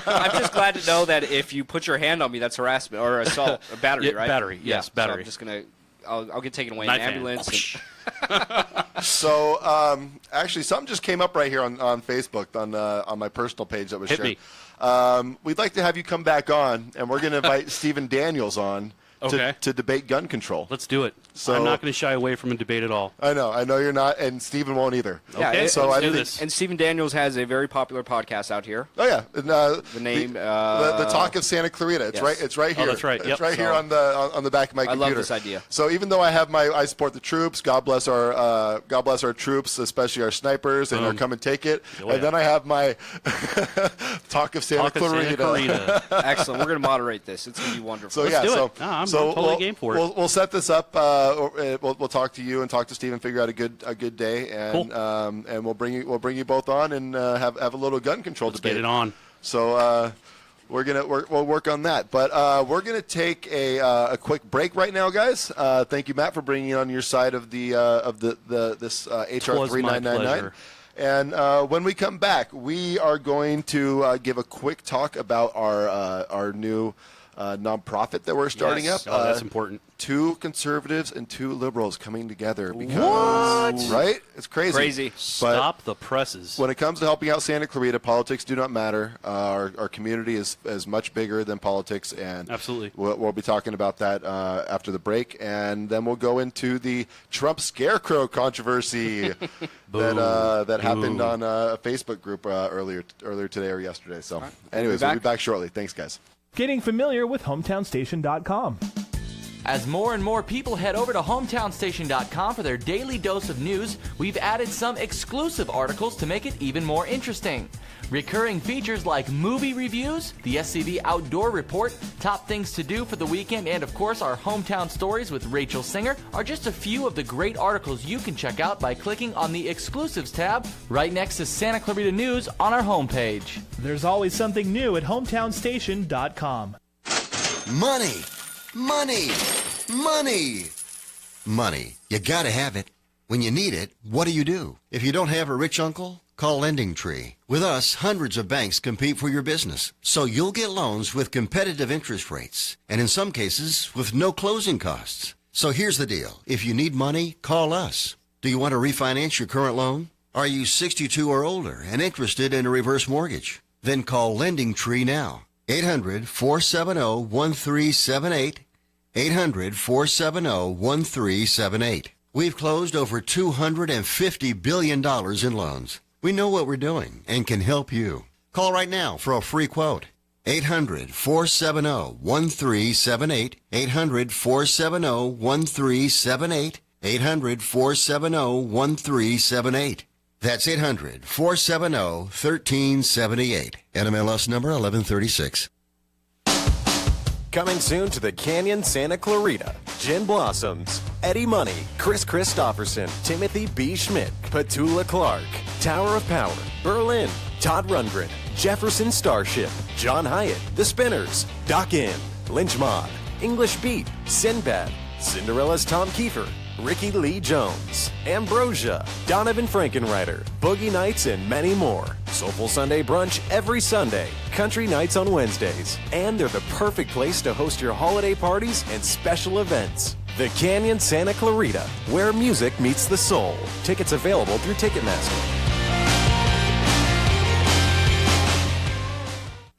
I'm just glad to know that if you put your hand on me, that's harassment or assault or battery, Yeah, right? battery, yes, So battery. I'm just going to, I'll get taken away Knife in an ambulance. So, actually, something just came up right here on Facebook on my personal page that was Hit shared. me. We'd like to have you come back on, and we're going to invite Stephen Daniels on Okay. to debate gun control. Let's do it. So- I'm not going to shy away from a debate at all. I know you're not, and Stephen won't either. Okay, so let's I do think, this. And Stephen Daniels has a very popular podcast out here. Oh yeah, and, The name, the talk of Santa Clarita. It's yes. right. It's right Oh, here. that's right. It's Yep. right here So- on the back of my I computer. love this idea. So even though I support the troops. God bless our troops, especially our snipers, and our come and take it. Oh, and yeah. then I have my talk of Santa Talk of Santa Clarita. Clarita. Excellent. We're going to moderate this. It's going to be wonderful. So Let's yeah, do so it. No, I'm so totally game for it. We'll set this up. We'll talk to you and talk to Stephen. Figure out a good day, and Cool. and we'll bring you both on and have a little gun control Let's debate. get it on. So we'll work on that. But we're gonna take a quick break right now, guys. Thank you, Matt, for bringing on your side of this HR Was my 3999. pleasure. And when we come back, we are going to give a quick talk about our new nonprofit that we're starting Yes. up. Oh, that's important. 2 conservatives and 2 liberals coming together. Because, right? It's crazy. Crazy. But Stop the presses. when it comes to helping out Santa Clarita, politics do not matter. Our community is much bigger than politics, and Absolutely. we'll be talking about that after the break, and then we'll go into the Trump Scarecrow controversy that happened on a Facebook group earlier today or yesterday. So, anyways, we'll be back shortly. Thanks, guys. Getting familiar with HometownStation.com. As more and more people head over to HometownStation.com for their daily dose of news, we've added some exclusive articles to make it even more interesting. Recurring features like movie reviews, the SCV Outdoor Report, top things to do for the weekend, and of course our hometown stories with Rachel Singer are just a few of the great articles you can check out by clicking on the Exclusives tab right next to Santa Clarita News on our homepage. There's always something new at HometownStation.com. Money, money, money. Money. You gotta have it. When you need it, what do? If you don't have a rich uncle, call Lending Tree. With us, hundreds of banks compete for your business, so you'll get loans with competitive interest rates, and in some cases, with no closing costs. So here's the deal. If you need money, call us. Do you want to refinance your current loan? Are you 62 or older and interested in a reverse mortgage? Then call Lending Tree now. 800-470-1378. 800-470-1378. We've closed over $250 billion in loans. We know what we're doing and can help you. Call right now for a free quote. 800-470-1378. 800-470-1378. 800-470-1378. That's 800-470-1378. NMLS number 1136. Coming soon to the Canyon Santa Clarita. Gin Blossoms, Eddie Money, Chris Christopherson, Timothy B. Schmidt, Petula Clark, Tower of Power, Berlin, Todd Rundgren, Jefferson Starship, John Hyatt, The Spinners, Doc In, Lynch Mob, English Beat, Sinbad, Cinderella's Tom Kiefer, Ricky Lee Jones, Ambrosia, Donovan Frankenreiter, Boogie Nights, and many more. Soulful Sunday brunch every Sunday, country nights on Wednesdays, and they're the perfect place to host your holiday parties and special events. The Canyon Santa Clarita, where music meets the soul. Tickets available through Ticketmaster.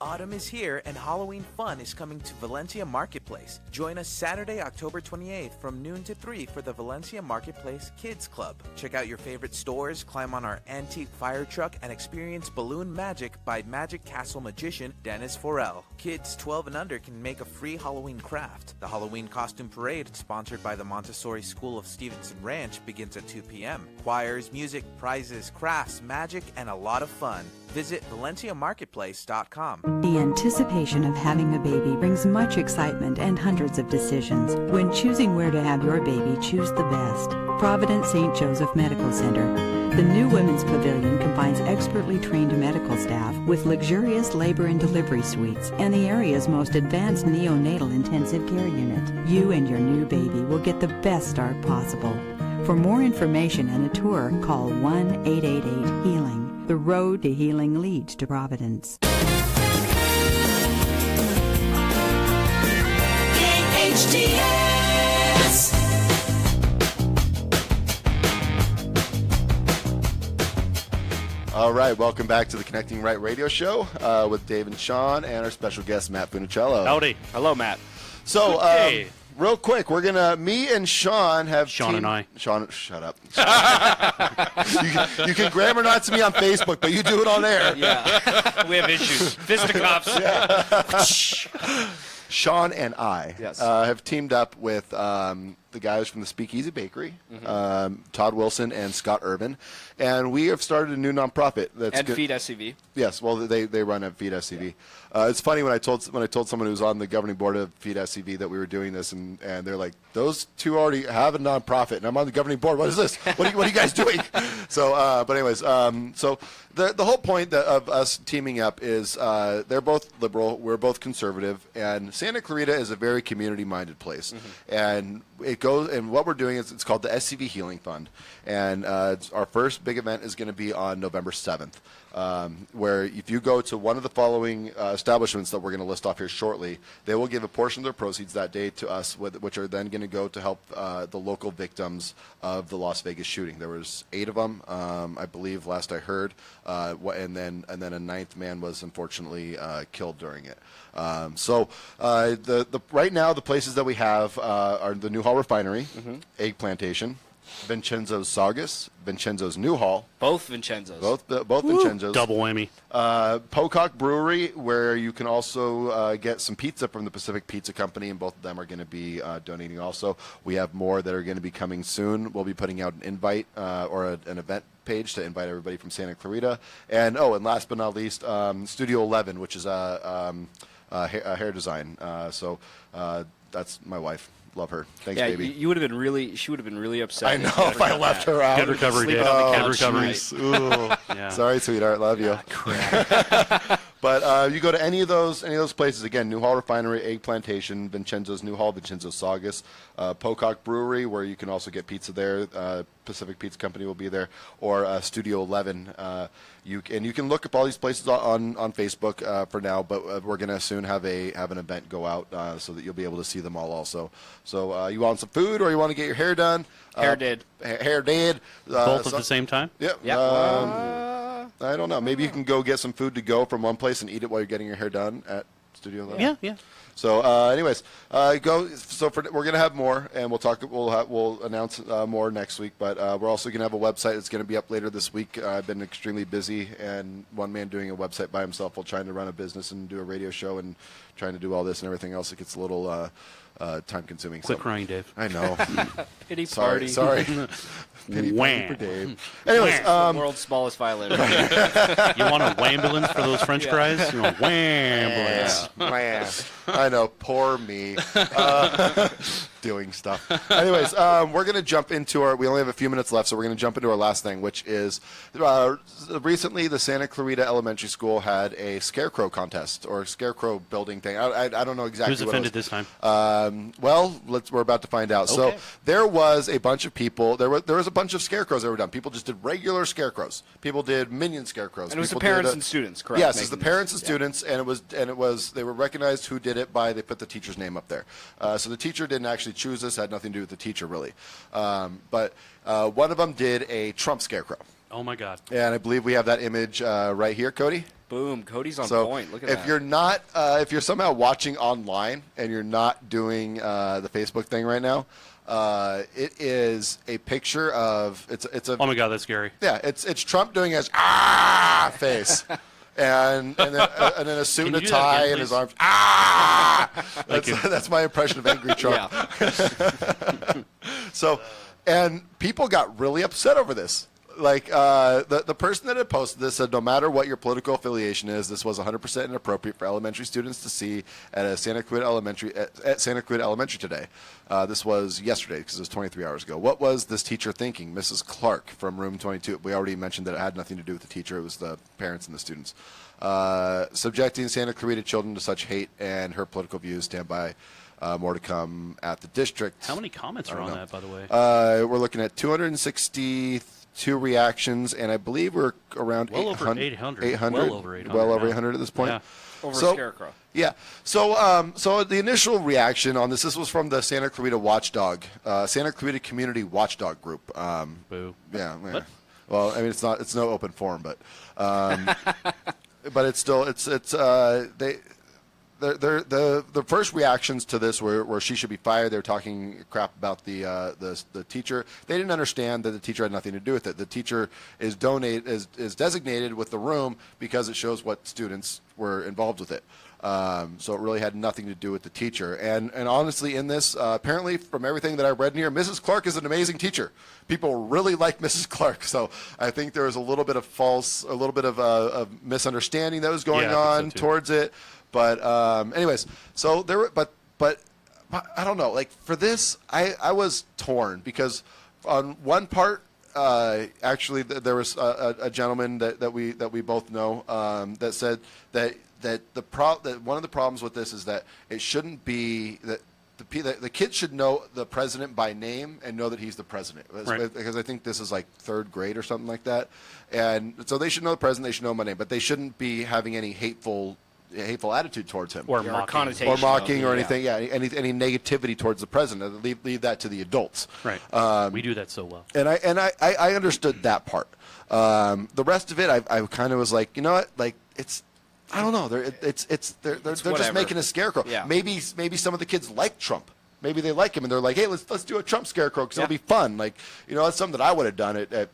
Autumn is here and Halloween fun is coming to Valencia Marketplace. Join us Saturday, October 28th from noon to 3 for the Valencia Marketplace Kids Club. Check out your favorite stores, climb on our antique fire truck, and experience balloon magic by Magic Castle magician Dennis Forel. Kids 12 and under can make a free Halloween craft. The Halloween Costume Parade, sponsored by the Montessori School of Stevenson Ranch, begins at 2 p.m. Choirs, music, prizes, crafts, magic, and a lot of fun. Visit ValenciaMarketplace.com. The anticipation of having a baby brings much excitement and hundreds of decisions. When choosing where to have your baby, choose the best. Providence St. Joseph Medical Center. The new Women's Pavilion combines expertly trained medical staff with luxurious labor and delivery suites and the area's most advanced neonatal intensive care unit. You and your new baby will get the best start possible. For more information and a tour, call 1-888-HEALING. The road to healing leads to Providence. KHTS. All right, welcome back to the Connecting Right radio show with Dave and Sean and our special guest, Matt Funicello. Howdy. Hello, Matt. So, real quick, we're gonna me and Sean have Sean and I. Sean, shut up. you can grammar Nazi me on Facebook, but you do it on air. Yeah, we have issues. Fisticuffs. Yeah. Sean and I have teamed up with the guys from the Speakeasy Bakery, Todd Wilson and Scott Urban, and we have started a new nonprofit. And Feed SCV. Yes, well, they run at Feed SCV. It's funny when I told someone who's on the governing board of Feed SCV that we were doing this, and they're like, "Those two already have a nonprofit, and I'm on the governing board. What is this? What are you guys doing?" So, but anyways, so the whole point of us teaming up is they're both liberal, we're both conservative, and Santa Clarita is a very community-minded place, and it goes. And what we're doing is it's called the SCV Healing Fund, and our first big event is going to be on November 7th. Where if you go to one of the following establishments that we're going to list off here shortly, they will give a portion of their proceeds that day to us, which are then going to go to help the local victims of the Las Vegas shooting. There was 8 of them, I believe, last I heard, and then a 9th man was unfortunately killed during it. So right now the places that we have are the New Hall Refinery, Egg Plantation, Vincenzo's Saugus, Vincenzo's New Hall. Both Vincenzos. Both Vincenzos. Double whammy. Pocock Brewery, where you can also get some pizza from the Pacific Pizza Company, and both of them are going to be donating also. We have more that are going to be coming soon. We'll be putting out an invite or an event page to invite everybody from Santa Clarita. And last but not least, Studio 11, which is a hair design. So that's my wife. Love her. Thanks, baby. She would have been really upset. I know if I left her out. Good recovery, Dave. Oh, Good recovery. Yeah. Sorry, sweetheart. Love you. But you go to any of those places, again, New Hall Refinery, Egg Plantation, Vincenzo's New Hall, Vincenzo's Saugus, Pocock Brewery, where you can also get pizza there. Pacific Pizza Company will be there, or Studio 11. You can look up all these places on Facebook for now, but we're going to soon have an event go out so that you'll be able to see them all also. So you want some food, or you want to get your hair done? Hair did. Hair did. Both at the same time? Yep. I don't know. Maybe you can go get some food to go from one place and eat it while you're getting your hair done at Studio 11. Yeah. So, anyways, go. So we're gonna have more, and we'll talk. We'll announce more next week. But we're also gonna have a website that's gonna be up later this week. I've been extremely busy, and one man doing a website by himself while trying to run a business and do a radio show and trying to do all this and everything else. It gets a little time consuming. Quit crying, Dave. I know. Pity party. Sorry. Pity party for Dave. Anyways, the world's smallest violin. You want a wambulance for those French cries? You want wambulance. I know, poor me. Doing stuff. Anyways, we're going to jump into we only have a few minutes left, so we're going to jump into our last thing, which is recently the Santa Clarita Elementary School had a Scarecrow contest, or Scarecrow building thing. I don't know exactly Who's what offended it was. this time? We're about to find out. Okay. So there was a bunch of people, there was a bunch of scarecrows that were done. People just did regular scarecrows. People did minion scarecrows. And it was the People parents did and students, correct? Yes, it's the Making parents this. and students, and it was they were recognized who did it by they put the teacher's name up there. So the teacher didn't actually choose this; had nothing to do with the teacher really. But one of them did a Trump scarecrow. Oh my God! And I believe we have that image right here, Cody. Boom, Cody's on So point. Look at if that. you're not, if you're somehow watching online and you're not doing the Facebook thing right now, it is a picture of it's a. Oh my God, that's scary. Yeah, it's Trump doing his face. And then a suit and a tie and his arms. That's my impression of angry Trump. So, and people got really upset over this. Like the person that had posted this said, no matter what your political affiliation is, this was 100% inappropriate for elementary students to see at Santa Clarita Elementary today. This was yesterday because it was 23 hours ago. What was this teacher thinking? Mrs. Clark from room 22. We already mentioned that it had nothing to do with the teacher. It was the parents and the students. Subjecting Santa Clarita children to such hate and her political views. Stand by. More to come at the district. How many comments are on that, by the way? We're looking at 262 reactions, and I believe we're around well 800. Over 800. 800. Well over 800. Well over now. 800 at this point. Yeah. Over Scarecrow. Yeah. So the initial reaction on this was from the Santa Clarita Watchdog, Santa Clarita Community Watchdog Group. Boo. Yeah. Well, I mean, it's no open forum, but but it's still the first reactions to this were she should be fired. They were talking crap about the teacher. They didn't understand that the teacher had nothing to do with it. The teacher is designated with the room because it shows what students were involved with it. So it really had nothing to do with the teacher. And honestly, in this, apparently from everything that I read in here, Mrs. Clark is an amazing teacher. People really like Mrs. Clark. So I think there was a little bit of misunderstanding that was going on towards it. But anyways, so there were, but I don't know. Like for this, I was torn because on one part, actually, there was a gentleman that we both know that said that one of the problems with this is that it shouldn't be that the kids should know the president by name and know that he's the president. Right. Because I think this is like third grade or something like that, and so they should know the president. They should know my name, but they shouldn't be having any hateful attitude towards him, or mocking, or anything. Yeah, any negativity towards the president. Leave that to the adults. Right. We do that so well. And I understood that part. The rest of it, I kind of was like, you know what, like it's. I don't know. They're just making a scarecrow. Yeah. Maybe some of the kids like Trump. Maybe they like him and they're like, hey, let's do a Trump scarecrow because it'll be fun. Like, that's something that I would have done at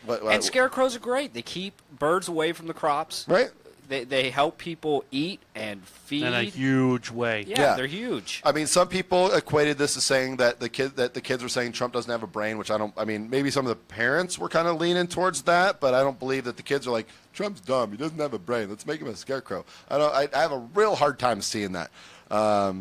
And scarecrows are great. They keep birds away from the crops. Right. They help people eat and feed in a huge way. Yeah, they're huge. I mean, some people equated this as saying that the kids were saying Trump doesn't have a brain, which I don't. I mean, maybe some of the parents were kind of leaning towards that, but I don't believe that the kids are like, Trump's dumb. He doesn't have a brain. Let's make him a scarecrow. I have a real hard time seeing that. I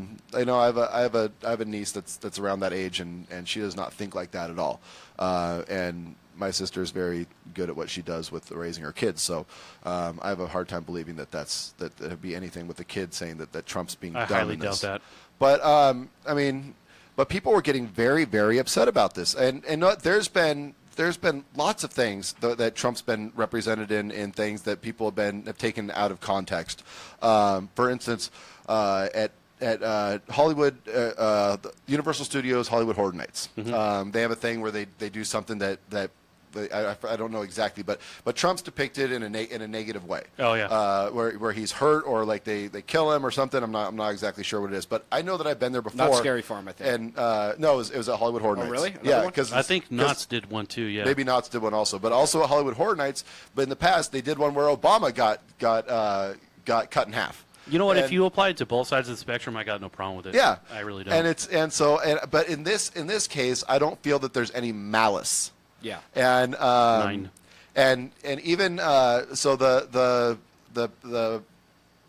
know I have a niece that's around that age, and she does not think like that at all. And my sister is very good at what she does with raising her kids. So I have a hard time believing that there'd be anything with the kid saying that Trump's being dumb. I highly in this. doubt that. But I mean, but people were getting very, very upset about this, and there's been lots of things that Trump's been represented in things that people have taken out of context. For instance, at Hollywood, Universal Studios Hollywood Horror Nights, they have a thing where they do something that I don't know exactly, but Trump's depicted in a negative way. Oh yeah, where he's hurt or like they kill him or something. I'm not exactly sure what it is, but I know that I've been there before. Not Scary Farm, I think. And no, it was at Hollywood Horror Nights. Oh really? Yeah, because I think Knott's did one too. Yeah, maybe Knott's did one also, but also at Hollywood Horror Nights. But in the past, they did one where Obama got cut in half. You know what? If you apply it to both sides of the spectrum, I got no problem with it. Yeah, I really don't. But in this case, I don't feel that there's any malice. Yeah. And even so the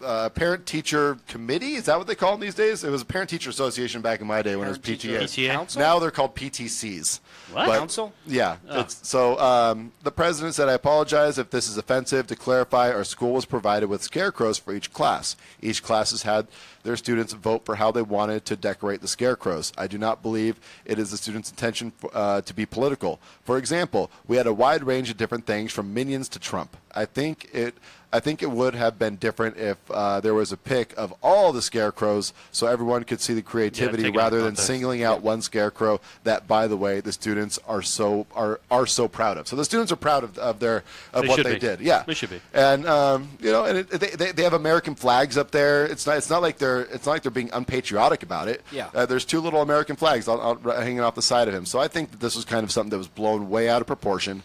parent-teacher committee, is that what they call them these days? It was a parent-teacher association back in my day when it was PTA. Now they're called PTCs. What? Council? Yeah. Oh. So the president said, I apologize if this is offensive. To clarify, our school was provided with scarecrows for each class. Each class has had their students vote for how they wanted to decorate the scarecrows. I do not believe it is the students' intention to be political. For example, we had a wide range of different things from minions to Trump. I think it would have been different if there was a pic of all the scarecrows so everyone could see the creativity rather than singling out one scarecrow that, by the way, the students are so proud of. So the students are proud of what they did. Yeah, they should be. And and they have American flags up there. It's not like they're being unpatriotic about it. Yeah. There's two little American flags hanging off the side of him. So I think that this was kind of something that was blown way out of proportion.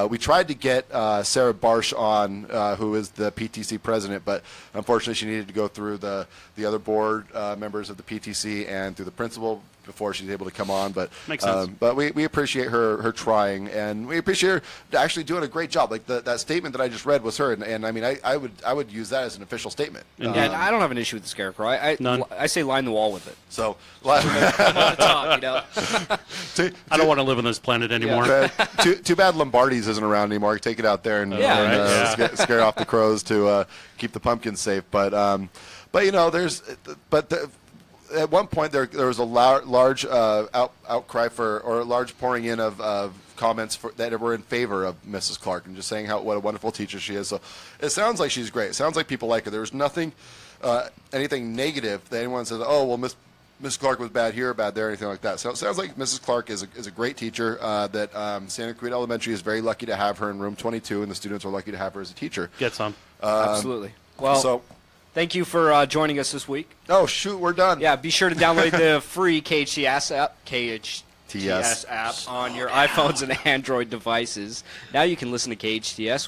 We tried to get Sarah Barsh on, who is the PTC president, but unfortunately she needed to go through the other board members of the PTC and through the principal before she's able to come on. But makes sense. But we appreciate her trying, and we appreciate her actually doing a great job. Like that statement that I just read was her, and I mean I would use that as an official statement. And I don't have an issue with the scarecrow. I say line the wall with it. So come on the top, I don't want to live on this planet anymore. Yeah. Too bad Lombardi's isn't around anymore. Take it out there and scare off the crows to keep the pumpkins safe. But at one point there was a large outcry or a large pouring in of comments that were in favor of Mrs. Clark and just saying what a wonderful teacher she is. So it sounds like she's great. It sounds like people like her. There was nothing, anything negative that anyone said, oh, well, Mrs. Clark was bad here, bad there, anything like that. So it sounds like Mrs. Clark is a great teacher, that Santa Clarita Elementary is very lucky to have her in room 22, and the students are lucky to have her as a teacher. Get some. Absolutely. Well, thank you for joining us this week. Oh, shoot, we're done. Yeah, be sure to download the free KHTS app on your iPhones and Android devices. Now you can listen to KHTS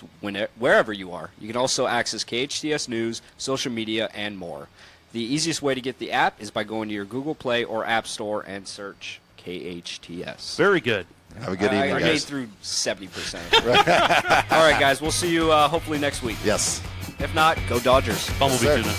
wherever you are. You can also access KHTS news, social media, and more. The easiest way to get the app is by going to your Google Play or App Store and search KHTS. Very good. Have a good evening, guys. I made through 70%. All right, guys. We'll see you hopefully next week. Yes. If not, go Dodgers. Bumblebee tuna.